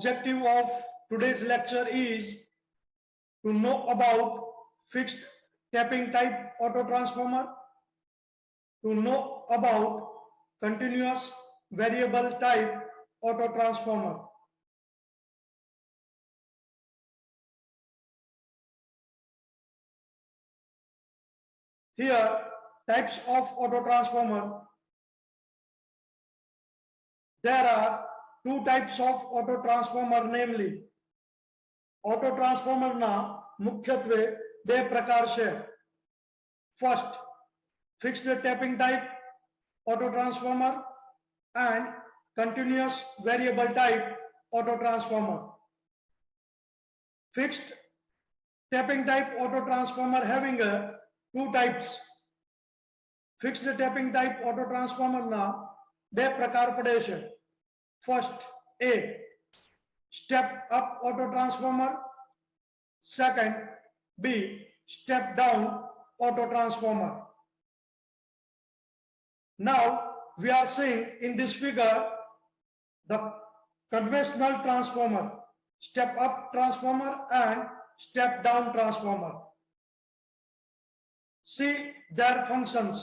objective of today's lecture is to know about fixed tapping type auto transformer, to know about continuous variable type auto transformer. Here, types of auto transformer. There are two types of auto transformer, namely auto transformer ना मुख्यत्वे બે પ્રકાર છે. First, fixed tapping type auto transformer and continuous variable type auto transformer. Fixed tapping type auto transformer having two types. Fixed tapping type auto transformer ના બે પ્રકાર પડે છે. First, A, step up auto transformer. Second, B, step down auto transformer. Now we are seeing in this figure the conventional transformer, step up transformer and step down transformer. See their functions.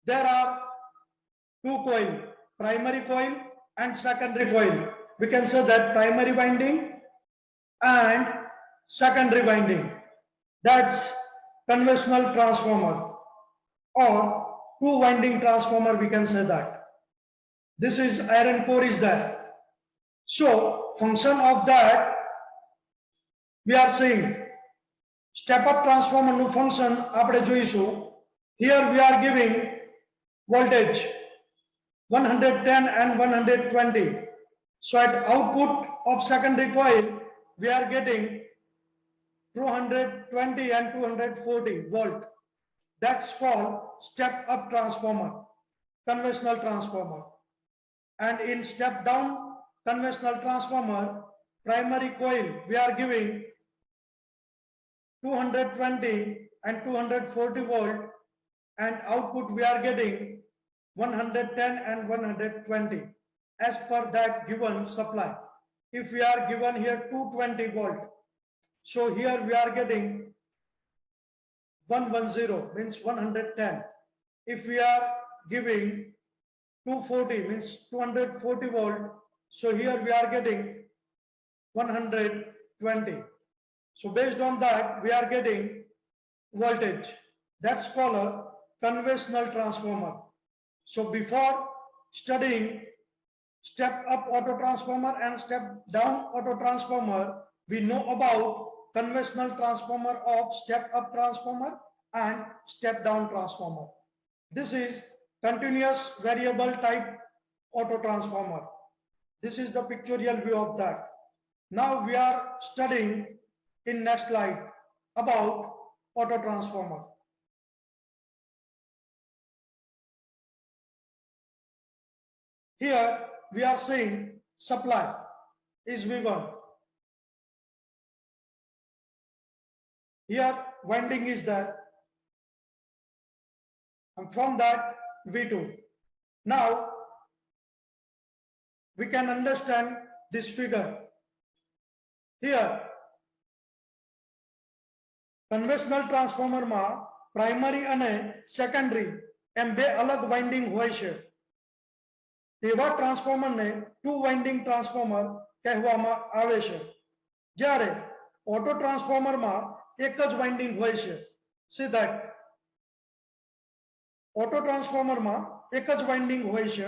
There are two coils, primary coil and secondary coil. We can say that primary winding and secondary winding. That's conventional transformer, or two winding transformer, we can say that. This is iron core is there. So function of that we are seeing. Step up transformer no function આપણે જોઈશું. Here we are giving voltage 110 and 120. So at output of secondary coil we are getting 220 and 240 volt. That's called step up transformer, conventional transformer. And in step down conventional transformer, primary coil we are giving 220 and 240 volt, and output we are getting 110 and 120 as per that given supply. If we are given here 220 volt, so here we are getting 110 means 110. If we are giving 240 means 240 volt, so here we are getting 120. So based on that we are getting voltage. That's called a conventional transformer. So before studying step up auto transformer and step down auto transformer, we know about conventional transformer of step up transformer and step down transformer. This is continuous variable type auto transformer. This is the pictorial view of that. Now we are studying in next slide about auto transformer. Here we are saying supply is V1. Here winding is there, and from that V2. Now we can understand this figure. Here conventional transformer માં primary અને secondary એમ બે અલગ winding હોય છે. તેવા transformer ને two winding transformer કહેવામાં આવે છે. જ્યારે ઓટો ટ્રાન્સફોર્મર માં એક જ વાઇન્ડિંગ હોય છે. See that ઓટો ટ્રાન્સફોર્મર માં એક જ વાઇન્ડિંગ હોય છે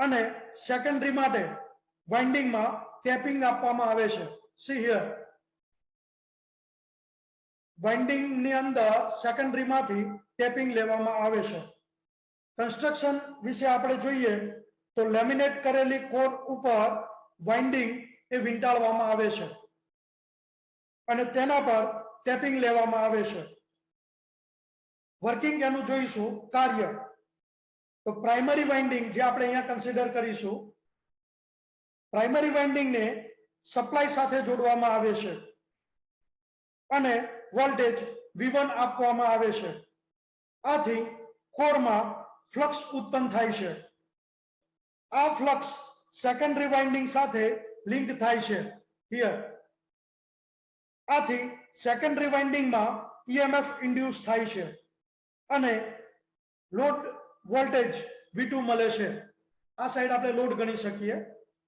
અને સેકન્ડરી માટે વાઇન્ડિંગ માં ટેપિંગ આપવામાં આવે છે. See here વાઇન્ડિંગ ની અંદર સેકન્ડરી માંથી ટેપિંગ લેવામાં આવે છે. કન્સ્ટ્રક્શન વિશે આપણે જોઈએ તો લેમિનેટ કરેલી કોર ઉપર વાઇન્ડિંગ એ વીંટાળવામાં આવે છે અને તેના પર ટેપિંગ લેવામાં આવે છે. વર્કિંગ એનું જોઈશું કાર્ય. તો પ્રાઇમરી વાઇન્ડિંગ જે આપણે અહીંયા કન્સિડર કરીશું, પ્રાઇમરી વાઇન્ડિંગ ને સપ્લાય સાથે જોડવામાં આવે છે અને વોલ્ટેજ V1 આપવામાં આવે છે. આથી કોરમાં ફ્લક્સ ઉત્પન્ન થાય છે. આ ફ્લક્સ સેકન્ડરી વાઇન્ડિંગ સાથે લિંક થાય છે હિયર. આથી સેકન્ડરી વાઇન્ડિંગમાં EMF ઇન્ડ્યુસ થાય છે અને લોડ વોલ્ટેજ V2 મળે છે. આ સાઈડ આપણે લોડ ગણી શકીએ.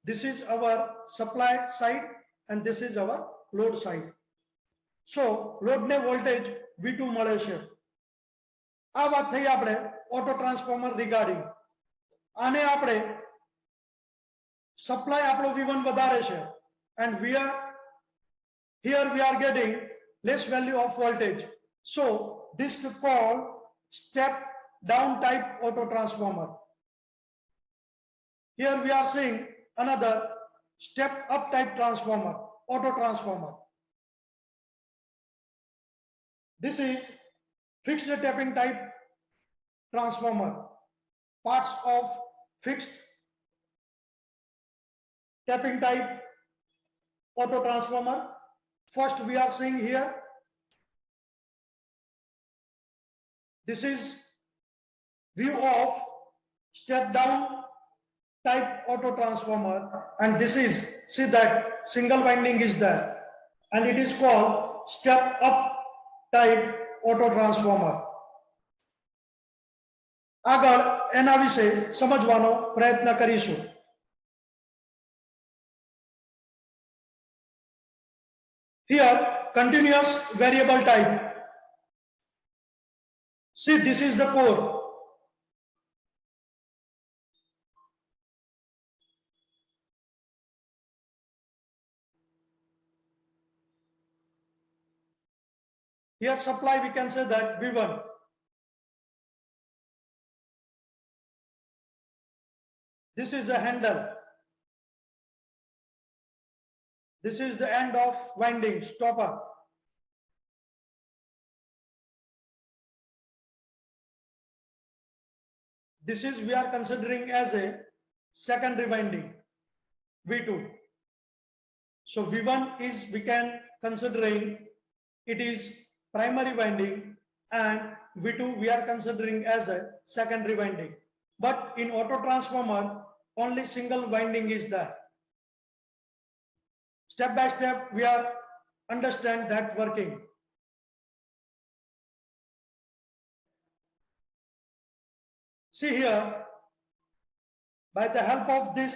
This is our supply side and this is our load side. So load ને વોલ્ટેજ V2 મળે છે. આ વાત થઈ આપણે ઓટો ટ્રાન્સફોર્મર રિગાર્ડિંગ. આને આપણે સપ્લાય આપણો V1 વધારે છે and here we are getting less value of voltage. So this to call step down type auto transformer. Here we are seeing another step up type transformer, auto transformer. This is fixed tapping type transformer. Parts of fixed tapping type auto transformer. First we are seeing here, this is view of step down type auto transformer, and this is, see that single winding is there and it is called step up type auto transformer. આગળ એના વિશે સમજવાનો પ્રયત્ન કરીશું. Here continuous variable type. See, this is the core. Here supply, we can say that V1. This is the handle. This is the end of winding, stopper. This is, we are considering as a secondary winding, V2. So V1 is, we can considering it is primary winding, and V2 we are considering as a secondary winding. But in auto transformer, only single winding is there. Step by step we are understand that working. See here, by the help of this,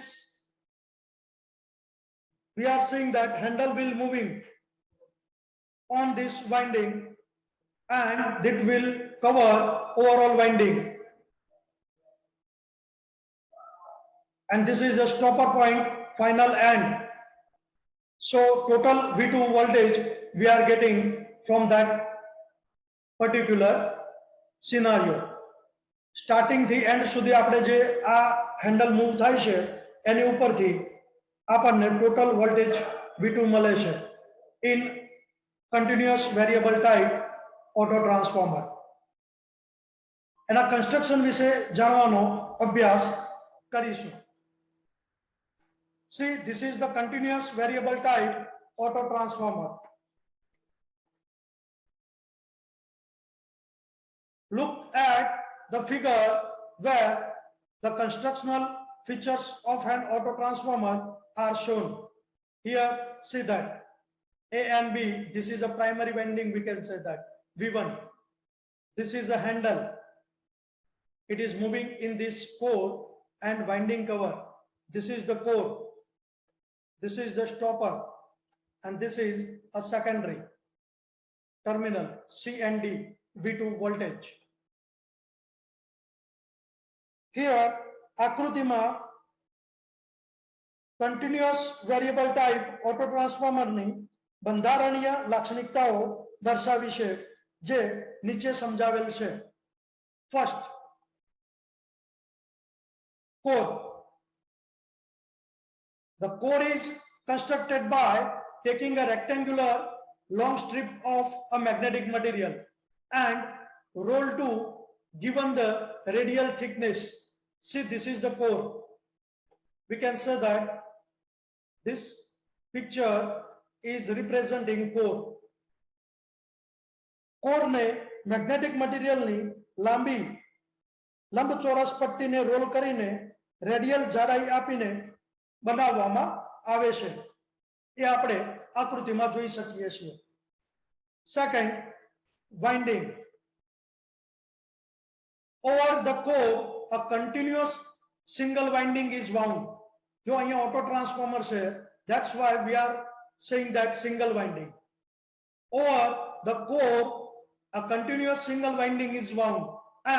we are seeing that handle will moving on this winding and it will cover overall winding. And this is a stopper point, final end. So total V2 voltage we are getting from that particular scenario. Starting the end સુધી આપણે જે આ handle move થાય છે એની ઉપરથી આપણને total voltage V2 મળે છે in continuous variable type auto transformer. એના કન્સ્ટ્રક્શન વિશે જાણવાનો અભ્યાસ કરીશું. See, this is the continuous variable type auto transformer. Look at the figure where the constructional features of an auto transformer are shown. Here, see that A and B, this is a primary winding, we can say that V1. This is a handle. It is moving in this core and winding cover. This is the core. This is the stopper, and this is a secondary terminal C and D V2 voltage. Here આકૃતિમાં continuous variable type auto transformer ની બંધારણીય લાક્ષણિકતાઓ દર્શાવી છે જે નીચે સમજાવેલ છે. First, core. The core is constructed by taking a rectangular long strip of a magnetic material and roll to given the radial thickness. See, this is the core. We can say that this picture is representing core. Core ने magnetic material ની લાંબી લંબચોરસ પટ્ટીને role કરીને radial જાડાઈ આપીને બનાવવામાં આવે છે એ આપણે આકૃતિમાં જોઈ શકીએ છીએ. Second, winding. Over the core, a continuous single winding is wound. જો અહીંયા auto transformer છે, that's why we are saying that single winding. Over the core, a continuous single winding is wound,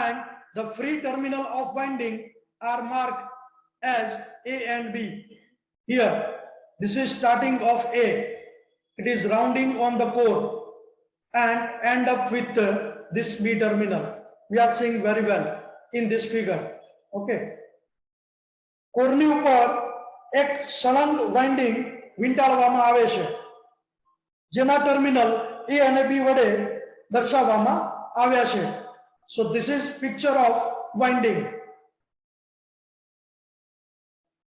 and the free terminal of winding are marked as A and B. Here, this is starting of A. It is rounding on the core and end up with this B terminal. We are seeing very well in this figure. Okay. કોરની ઉપર એક સળંગ winding વીંટાળવામાં આવે છે જેના terminal A અને B વડે દર્શાવવામાં આવ્યા છે. So this is picture of winding.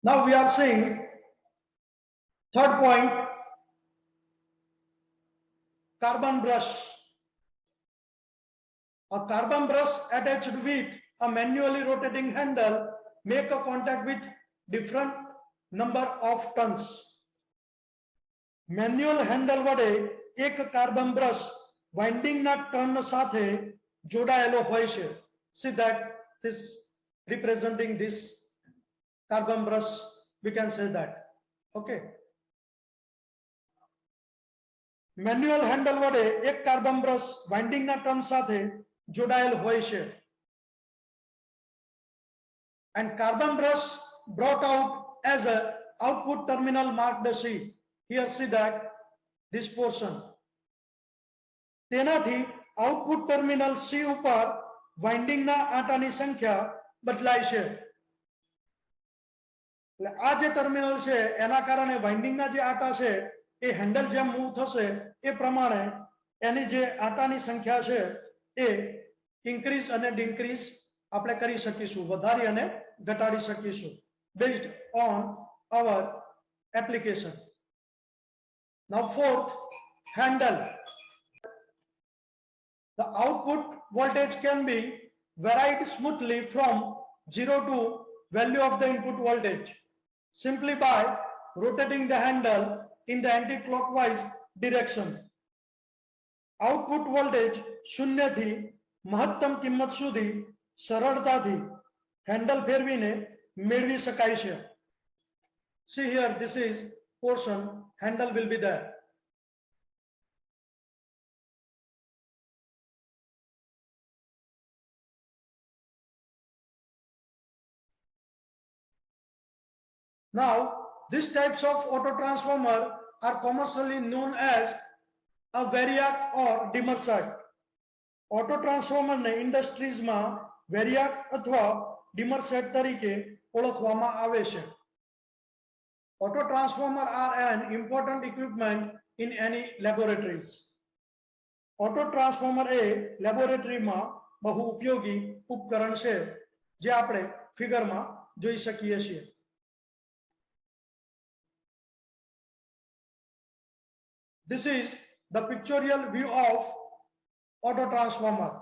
Now we are seeing third point, carbon brush. A carbon brush attached with a manually rotating handle make a contact with different number of turns. Manual handle વડે એક carbon brush winding ના turn સાથે જોડાયેલો હોય છે. See that this representing this carbon brush, we can say that. Okay. Manual handle વડે એક carbon brush winding ના ટર્ન સાથે જોડાયેલ હોય છે. And carbon brush brought out as a output terminal marked C. Here see that this portion. તેનાથી output terminal C ઉપર winding ના આટાની સંખ્યા બદલાય છે. એટલે આ જે ટર્મિનલ છે એના કારણે વાઇન્ડિંગ ના જે આટા છે એ હેન્ડલ જેમ મૂવ થશે એ પ્રમાણે એની જે આટાની સંખ્યા છે એ ઇન્ક્રીઝ અને ડિક્રીઝ આપણે કરી શકીશું, વધારી અને ઘટાડી શકીશું based on our application. Now fourth, handle. The output voltage can be varied smoothly from 0 to value of the input voltage simply by rotating the handle in the anti-clockwise direction. Output voltage शून्य थी महत्तम किंमत सुधी सरलताथी handle फेरवीने मेळवी शकाय छे. See here, this is portion, handle will be there. Now, these types of auto transformer are commercially known as a variac or dimmer set. Auto transformer ने industries માં variac अथवा dimmer set તરીકે ઓળખવામાં આવે છે. Auto transformer are an important equipment in any laboratories. Auto transformer A laboratory માં બહુ ઉપયોગી ઉપકરણ છે જે આપણે ફિગર માં જોઈ શકીએ છીએ. This is the pictorial view of auto transformer.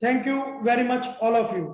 Thank you very much, all of you.